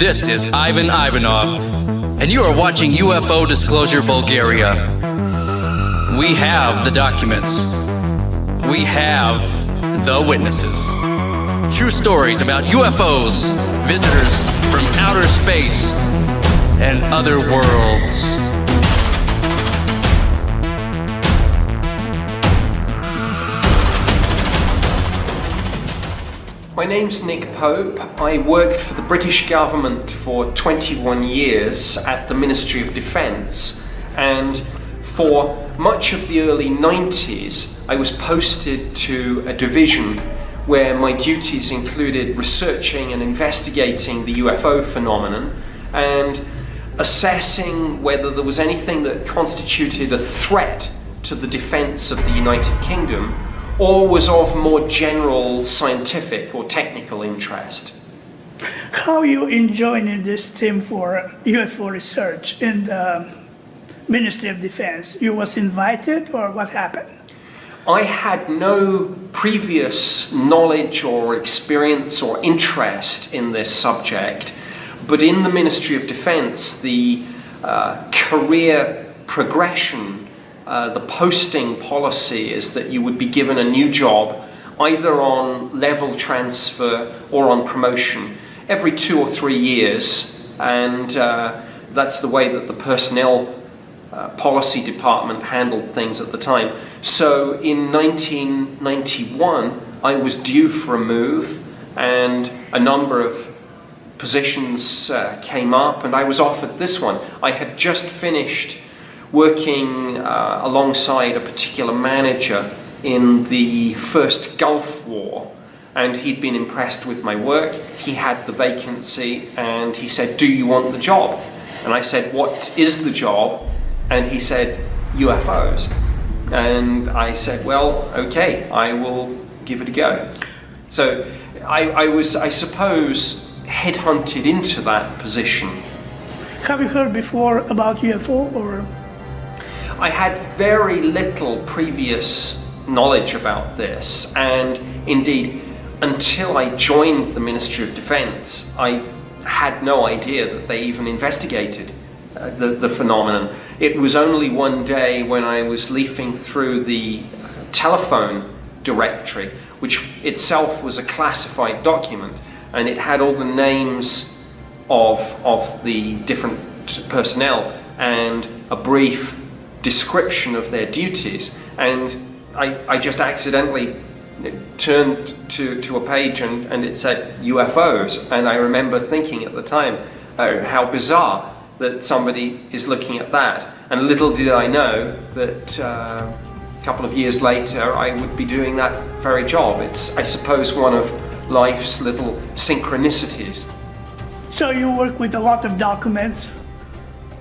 This is Ivan Ivanov, and you are watching UFO Disclosure Bulgaria. We have the documents. We have the witnesses. True stories about UFOs, visitors from outer space, and other worlds. My name's Nik Poup. I worked for the British government for 21 years at the Ministry of Defence, and for much of the early 90s I was posted to a division where my duties included researching and investigating the UFO phenomenon and assessing whether there was anything that constituted a threat to the defence of the United Kingdom or was of more general scientific or technical interest. How you enjoying this team for UFO research in the Ministry of Defense? You was invited or what happened? I had no previous knowledge or experience or interest in this subject, but in the Ministry of Defense, the career progression, the posting policy is that you would be given a new job either on level transfer or on promotion every 2 or 3 years, and that's the way that the personnel policy department handled things at the time. So in 1991 I was due for a move, and a number of positions came up and I was offered this one. I had just finished working alongside a particular manager in the first Gulf War, and he'd been impressed with my work. He had the vacancy and he said, "Do you want the job?" And I said, "What is the job?" And he said, "UFOs." And I said, "Well, okay, I will give it a go." So I was, I suppose, headhunted into that position. Have you heard before about UFO or? I had very little previous knowledge about this, and indeed, until I joined the Ministry of Defence, I had no idea that they even investigated the phenomenon. It was only one day when I was leafing through the telephone directory, which itself was a classified document, and it had all the names of the different personnel and a brief description of their duties, and I just accidentally turned to a page and it said UFOs, and I remember thinking at the time, oh, how bizarre that somebody is looking at that. And little did I know that a couple of years later I would be doing that very job. It's, I suppose, one of life's little synchronicities. So you work with a lot of documents,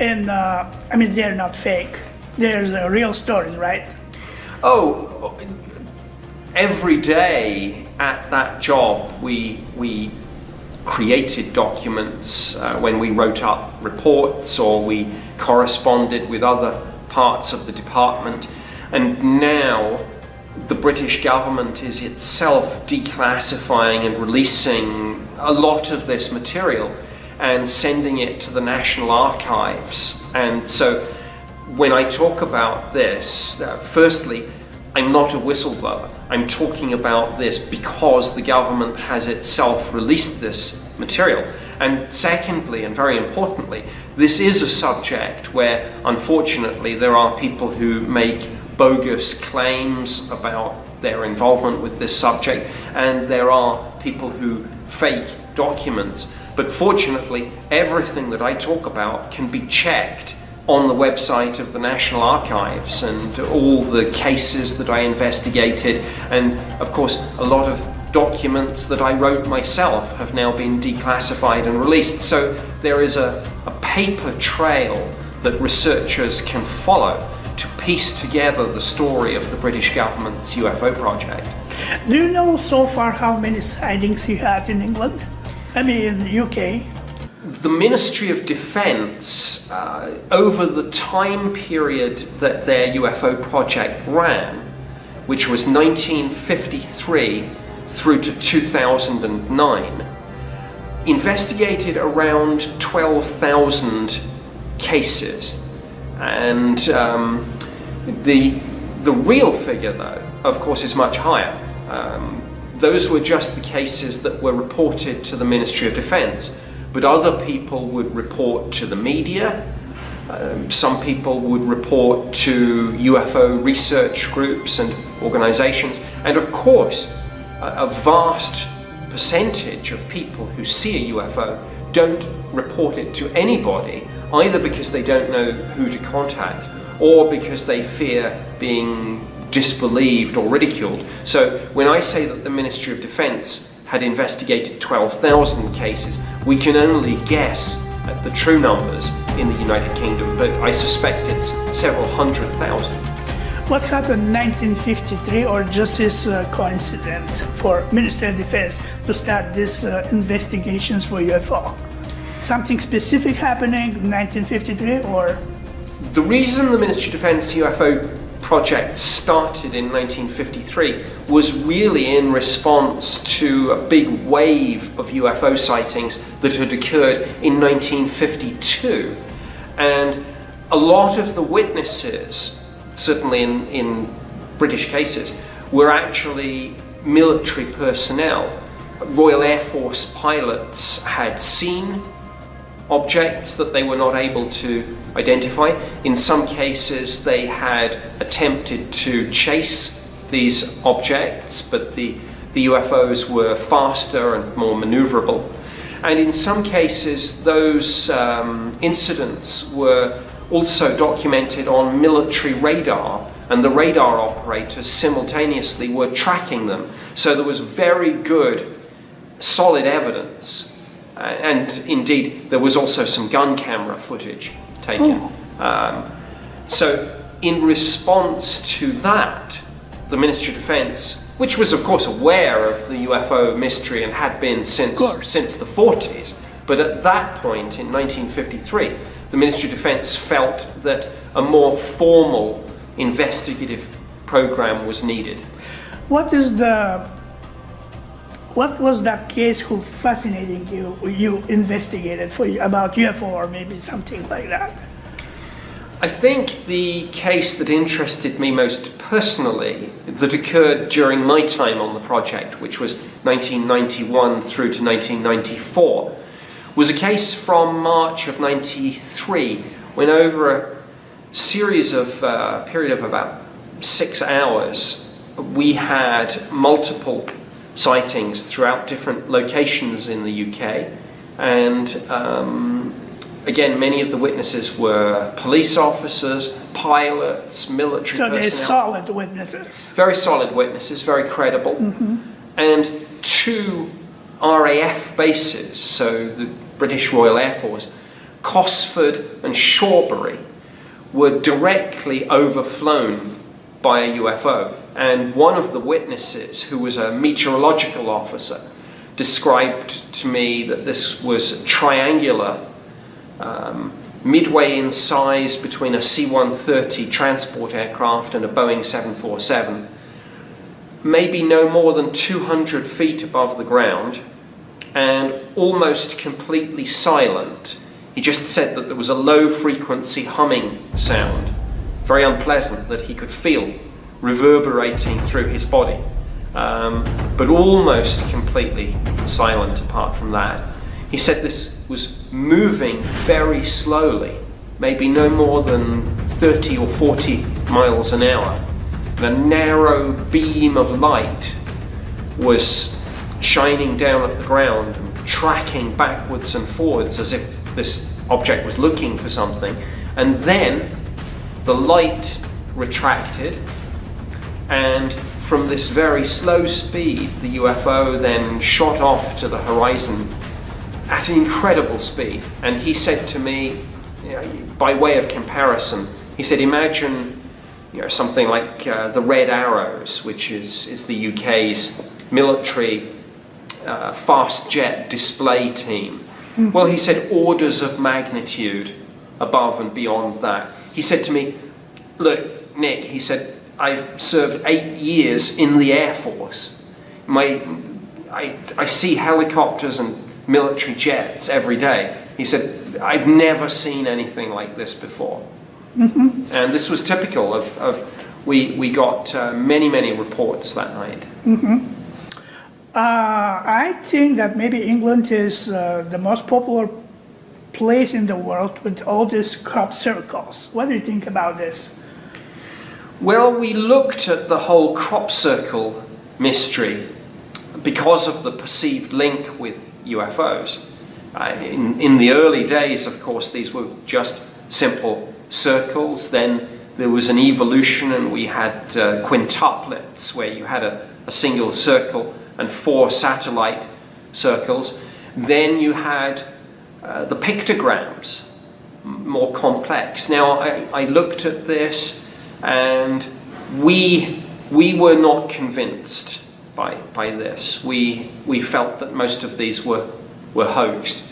and I mean, they're not fake. There's a real story, right? Oh, every day at that job we created documents when we wrote up reports or we corresponded with other parts of the department, and now the British government is itself declassifying and releasing a lot of this material and sending it to the National Archives. And so when I talk about this, firstly, I'm not a whistleblower. I'm talking about this because the government has itself released this material. And secondly, and very importantly, this is a subject where, unfortunately, there are people who make bogus claims about their involvement with this subject, and there are people who fake documents. But fortunately, everything that I talk about can be checked on the website of the National Archives, and all the cases that I investigated, and of course a lot of documents that I wrote myself have now been declassified and released. So there is a paper trail that researchers can follow to piece together the story of the British government's UFO project. Do you know so far how many sightings you had in England? I mean, in the UK? The Ministry of Defence, over the time period that their UFO project ran, which was 1953 through to 2009, investigated around 12,000 cases, and the real figure, though, of course, is much higher. Those were just the cases that were reported to the Ministry of Defence, but other people would report to the media. Some people would report to UFO research groups and organisations, and of course, a vast percentage of people who see a UFO don't report it to anybody, either because they don't know who to contact or because they fear being disbelieved or ridiculed. So when I say that the Ministry of Defence had investigated 12,000 cases, we can only guess at the true numbers in the United Kingdom, but I suspect it's several hundred thousand. What happened in 1953, or just is a coincidence for Ministry of Defense to start these investigations for UFO? Something specific happening in 1953, or? The reason the Ministry of Defence UFO project started in 1953 was really in response to a big wave of UFO sightings that had occurred in 1952. And a lot of the witnesses, certainly in British cases, were actually military personnel. Royal Air Force pilots had seen objects that they were not able to identify. In some cases they had attempted to chase these objects, but the UFOs were faster and more maneuverable. And in some cases those incidents were also documented on military radar, and the radar operators simultaneously were tracking them. So there was very good, solid evidence. And indeed, there was also some gun camera footage taken. So in response to that, the Ministry of Defence, which was of course aware of the UFO mystery and had been since the 40s, but at that point in 1953, the Ministry of Defence felt that a more formal investigative program was needed. What was that case who fascinating you investigated about UFO, or maybe something like that? I think the case that interested me most personally, that occurred during my time on the project, which was 1991 through to 1994, was a case from March of 93, when over a series of period of about 6 hours, we had multiple sightings throughout different locations in the UK, and again, many of the witnesses were police officers, pilots, military personnel. So they're solid witnesses. Very solid witnesses, very credible. And 2 RAF bases, so the British Royal Air Force, Cosford and Shawbury, were directly overflown by a UFO. And one of the witnesses, who was a meteorological officer, described to me that this was triangular, midway in size between a C-130 transport aircraft and a Boeing 747, maybe no more than 200 feet above the ground, and almost completely silent. He just said that there was a low-frequency humming sound, very unpleasant, that he could feel reverberating through his body, but almost completely silent apart from that. He said this was moving very slowly, maybe no more than 30 or 40 miles an hour. And a narrow beam of light was shining down at the ground and tracking backwards and forwards as if this object was looking for something. And then the light retracted, and from this very slow speed, the UFO then shot off to the horizon at an incredible speed. And he said to me, by way of comparison, he said, imagine something like the Red Arrows, which is the UK's military fast jet display team. Well, he said, orders of magnitude above and beyond that. He said to me, look, Nick, he said, I've served 8 years in the Air Force. I see helicopters and military jets every day. He said, I've never seen anything like this before. And this was typical of we got many reports that night. I think that maybe England is the most popular place in the world with all these crop circles. What do you think about this? Well, we looked at the whole crop circle mystery because of the perceived link with UFOs. In the early days, of course, these were just simple circles. Then there was an evolution, and we had quintuplets, where you had a single circle and 4 satellite circles. Then you had the pictograms, more complex. Now, I looked at this, and we were not convinced by this. We felt that most of these were hoaxed.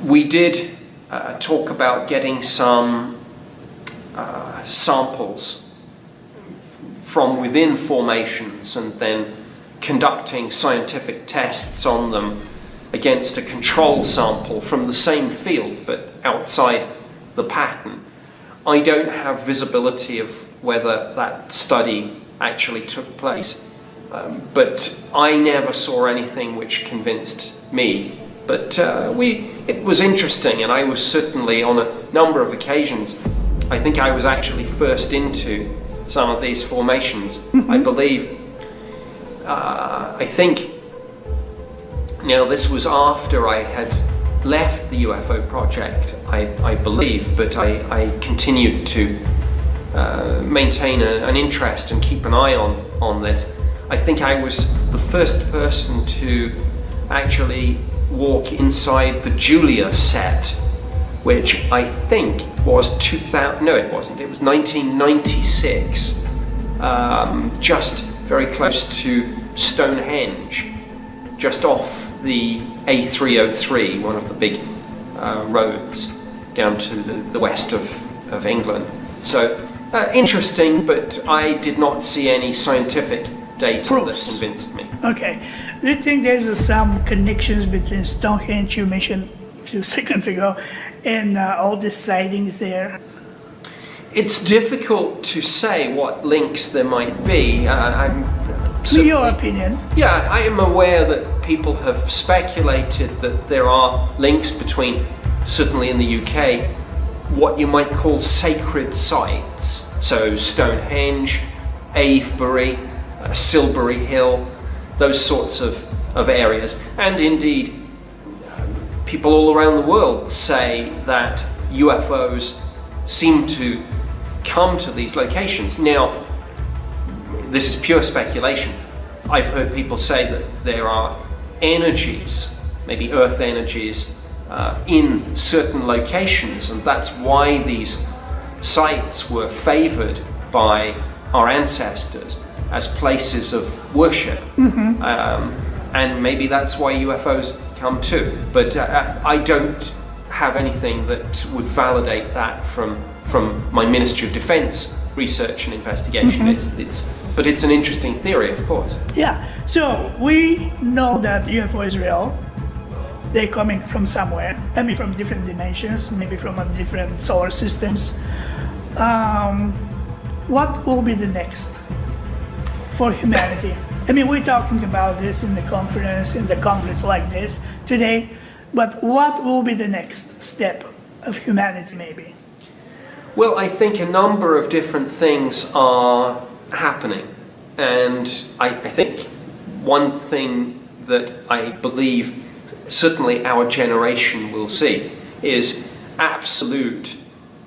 We did talk about getting some samples from within formations and then conducting scientific tests on them against a control sample from the same field but outside the pattern. I don't have visibility of whether that study actually took place, but I never saw anything which convinced me. But it was interesting, and I was certainly on a number of occasions, I think I was actually first into some of these formations. I believe, I think, now this was after I had left the UFO project, I believe, but I continued to maintain an interest and keep an eye on this. I think I was the first person to actually walk inside the Julia set, which I think was 2000, no it wasn't, it was 1996, just very close to Stonehenge, just off the A303, one of the big roads down to the west of England. So interesting, but I did not see any scientific data Proofs. that convinced me. Okay. Do you think there's some connections between Stonehenge you mentioned a few seconds ago and all the sightings there? It's difficult to say what links there might be. In your opinion? Yeah, I am aware that people have speculated that there are links between, certainly in the UK, what you might call sacred sites. So Stonehenge, Avebury, Silbury Hill, those sorts of areas. And indeed, people all around the world say that UFOs seem to come to these locations. Now, this is pure speculation. I've heard people say that there are energies, maybe earth energies, in certain locations, and that's why these sites were favoured by our ancestors as places of worship. And maybe that's why UFOs come too. But I don't have anything that would validate that from my Ministry of Defence research and investigation. But it's an interesting theory, of course. Yeah, so we know that UFO is real. They're coming from somewhere, maybe from different dimensions, maybe from different solar systems. What will be the next for humanity? I mean, we're talking about this in the conference, in the congress like this today, but what will be the next step of humanity, maybe? Well, I think a number of different things are happening, and I think one thing that I believe certainly our generation will see is absolute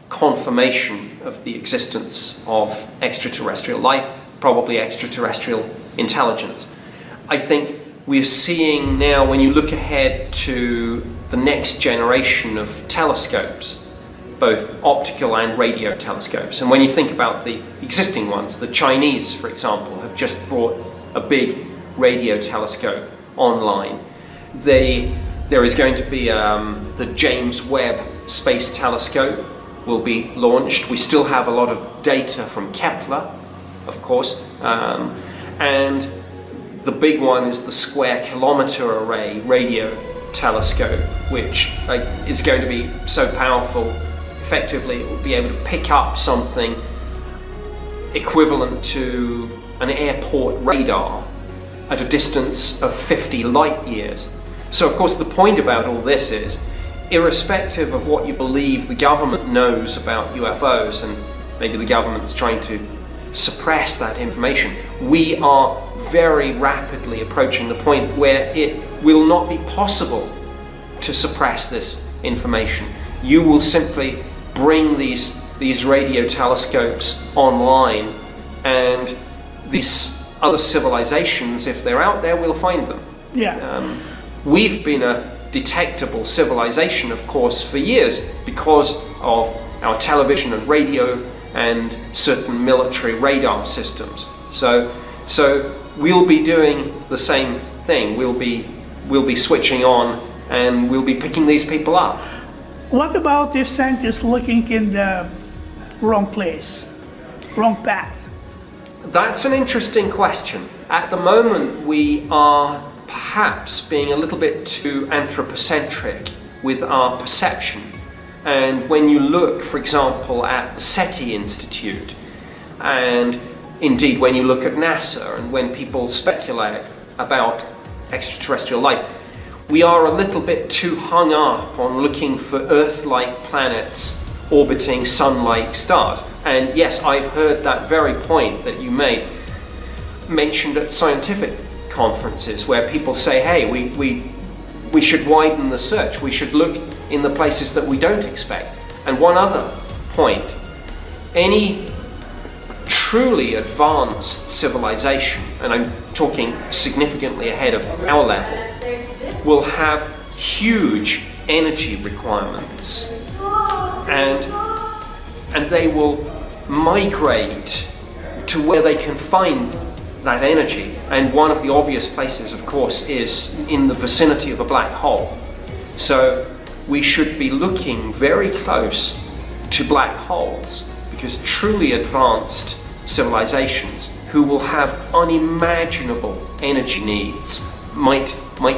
confirmation of the existence of extraterrestrial life, probably extraterrestrial intelligence. I think we're seeing now, when you look ahead to the next generation of telescopes, both optical and radio telescopes, and when you think about the existing ones, the Chinese, for example, have just brought a big radio telescope online. There is going to be the James Webb Space Telescope will be launched. We still have a lot of data from Kepler, of course, and the big one is the Square Kilometre Array radio telescope, which is going to be so powerful, effectively it will be able to pick up something equivalent to an airport radar at a distance of 50 light years. So of course the point about all this is, irrespective of what you believe the government knows about UFOs, and maybe the government's trying to suppress that information, we are very rapidly approaching the point where it will not be possible to suppress this information. You will simply bring these radio telescopes online, and these other civilizations, if they're out there, we'll find them. Yeah. We've been a detectable civilization, of course, for years because of our television and radio and certain military radar systems. So we'll be doing the same thing. We'll be switching on, and we'll be picking these people up. What about if scientists looking in the wrong place, wrong path? That's an interesting question. At the moment, we are perhaps being a little bit too anthropocentric with our perception. And when you look, for example, at the SETI Institute, and indeed when you look at NASA, and when people speculate about extraterrestrial life, we are a little bit too hung up on looking for Earth-like planets orbiting Sun-like stars. And yes, I've heard that very point that you made mentioned at scientific conferences, where people say, hey, we should widen the search, we should look in the places that we don't expect. And one other point, any truly advanced civilization, and I'm talking significantly ahead of our level, will have huge energy requirements, and they will migrate to where they can find that energy. And one of the obvious places, of course, is in the vicinity of a black hole. So we should be looking very close to black holes, because truly advanced civilizations who will have unimaginable energy needs might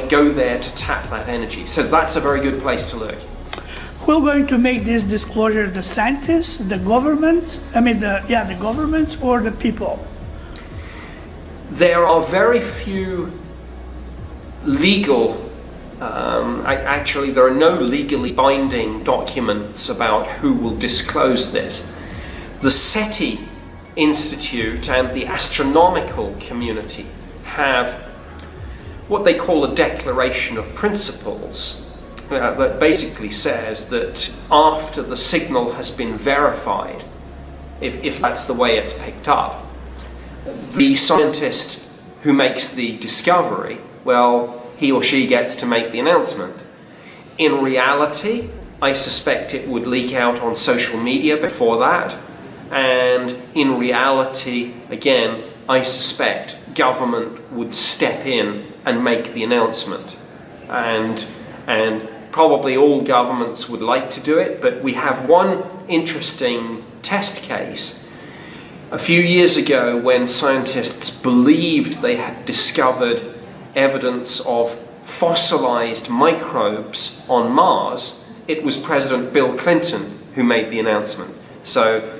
go there to tap that energy. So that's a very good place to look. Who's going to make this disclosure? The scientists, the governments? The governments or the people? There are very few legal, actually there are no legally binding documents about who will disclose this. The SETI Institute and the astronomical community have what they call a declaration of principles that basically says that after the signal has been verified, if that's the way it's picked up, the scientist who makes the discovery, well, he or she gets to make the announcement. In reality, I suspect it would leak out on social media before that, and in reality, again, I suspect government would step in and make the announcement. And probably all governments would like to do it, but we have one interesting test case. A few years ago, when scientists believed they had discovered evidence of fossilized microbes on Mars, it was President Bill Clinton who made the announcement. So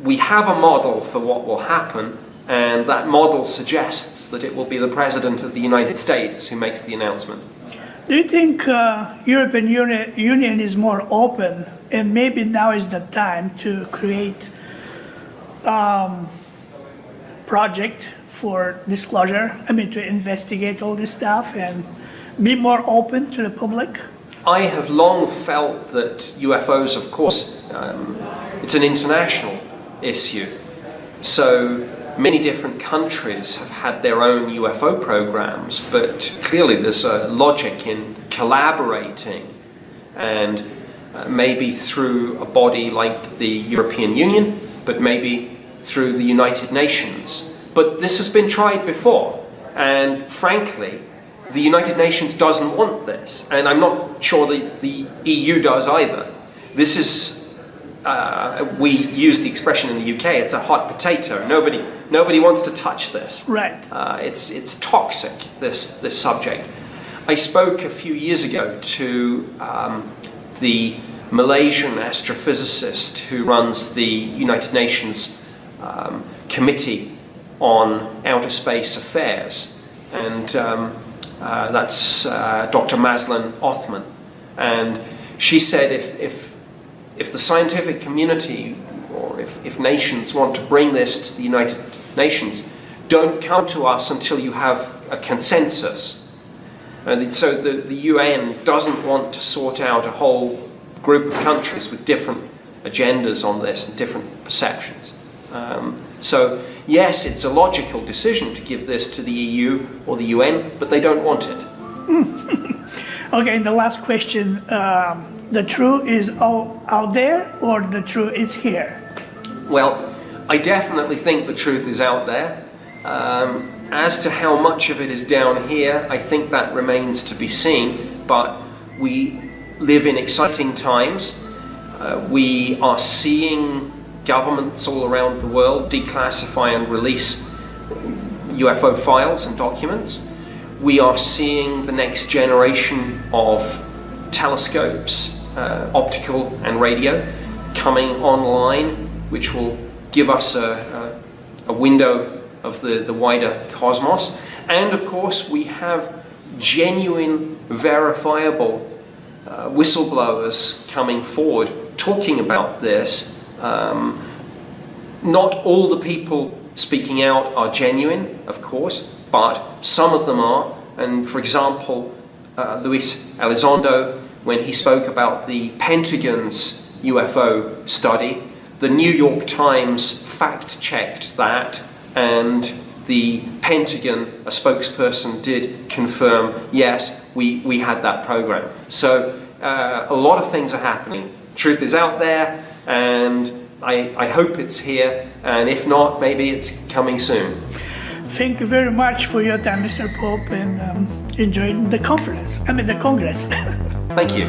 we have a model for what will happen, and that model suggests that it will be the President of the United States who makes the announcement. Do you think European Union is more open, and maybe now is the time to create project for disclosure, to investigate all this stuff and be more open to the public? I have long felt that UFOs, of course, it's an international issue. So many different countries have had their own UFO programs, but clearly there's a logic in collaborating, and maybe through a body like the European Union, but maybe through the United Nations. But this has been tried before, and frankly, the United Nations doesn't want this, and I'm not sure the EU does either. This is, we use the expression in the UK, it's a hot potato. Nobody wants to touch this. Right. It's toxic, this subject. I spoke a few years ago to the Malaysian astrophysicist who runs the United Nations Committee on Outer Space Affairs, and that's Dr. Mazlan Othman. And she said if the scientific community, or if nations want to bring this to the United Nations, don't come to us until you have a consensus. And so the UN doesn't want to sort out a whole group of countries with different agendas on this and different perceptions. So yes, it's a logical decision to give this to the EU or the UN, but they don't want it. Okay, the last question. The truth is out there, or the truth is here? Well, I definitely think the truth is out there. As to how much of it is down here, I think that remains to be seen, but we live in exciting times. We are seeing governments all around the world declassify and release UFO files and documents. We are seeing the next generation of telescopes, optical and radio, coming online, which will give us a window of the wider cosmos. And of course, we have genuine, verifiable whistleblowers coming forward talking about this. Not all the people speaking out are genuine, of course, but some of them are. And for example, Luis Elizondo, when he spoke about the Pentagon's UFO study, the New York Times fact-checked that, and the Pentagon, a spokesperson, did confirm, yes, we had that program. So a lot of things are happening. Truth is out there, and I hope it's here, and if not, maybe it's coming soon. Thank you very much for your time, Mr. Pope, and enjoyed the conference. The Congress. Thank you.